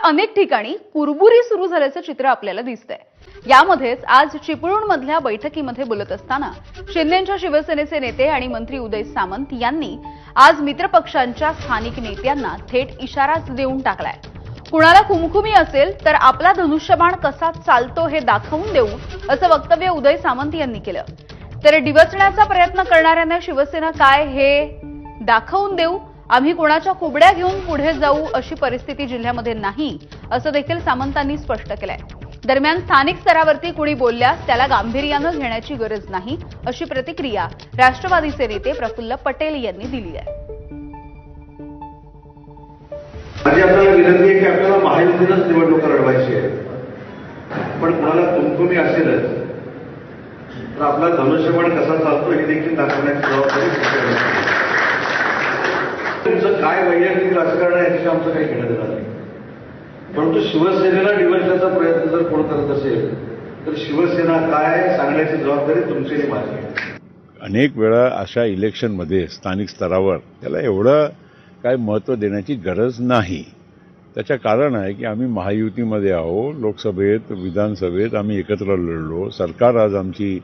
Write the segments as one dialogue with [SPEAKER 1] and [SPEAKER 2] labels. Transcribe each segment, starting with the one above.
[SPEAKER 1] अनेक ठिकाणी कुरबुरी सुरू झाल्याचं चित्र आपल्याला दिसतंय। यामध्येच आज चिपळूणमधल्या बैठकीमध्ये बोलत असताना शिंदेंच्या शिवसेनेचे नेते आणि मंत्री उदय सामंत यांनी आज मित्रपक्षांच्या स्थानिक नेत्यांना थेट इशाराच देऊन टाकलाय। कुणाला खुमखुमी असेल तर आपला धनुष्यबाण कसा चालतो हे दाखवून देऊ असं वक्तव्य उदय सामंत यांनी केलं। तर डिवचण्याचा प्रयत्न करणाऱ्यांना शिवसेना काय हे दाखवून देऊ, आम्ही कोणाच्या कुबड्या घेऊन पुढे जाऊ अशी परिस्थिती जिल्ह्यामध्ये नाही असं देखील सामंतांनी स्पष्ट केलंय। दरम्यान स्थानिक स्तरावरती कुणी बोलल्यास त्याला गांभीर्यानं घेण्याची गरज नाही अशी प्रतिक्रिया राष्ट्रवादीचे नेते प्रफुल्ल पटेल यांनी दिली आहे।
[SPEAKER 2] माझी आपल्याला विनंती आहे की आपल्याला महायुतीनंच निवडणुका लढवायची आहे, पण कुणाला कुमकुमी असेलच तर आपला धनुष्यबाण कसा चालतो हे देखील दाखवण्याची जबाबदारी तुमचं काय वैयक्तिक राजकारण आहे याच्याशी आमचं काही घेणं देणार नाही। परंतु शिवसेनेला डिवचण्याचा प्रयत्न जर कोण करत असेल तर शिवसेना काय सांगण्याची जबाबदारी तुमची आणि माझी आहे।
[SPEAKER 3] अनेक वेळा अशा इलेक्शनमध्ये स्थानिक स्तरावर त्याला एवढं काय महत्त्व देण्याची गरज नाही। त्याचं कारण आहे की आम्ही महायुतीमध्ये आहो, लोकसभेत विधानसभेत आम्ही एकत्र लढलो, सरकार आज आमची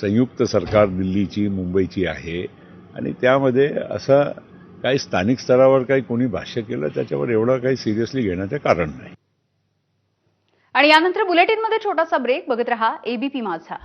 [SPEAKER 3] संयुक्त सरकार दिल्लीची मुंबईची आहे आणि त्यामध्ये असं काही स्थानिक स्तरावर काही कोणी भाष्य केलं त्याच्यावर एवढं काही सिरियसली घेण्याचं कारण नाही।
[SPEAKER 1] आणि यानंतर बुलेटिनमध्ये छोटासा ब्रेक, बघत रहा एबीपी माझा।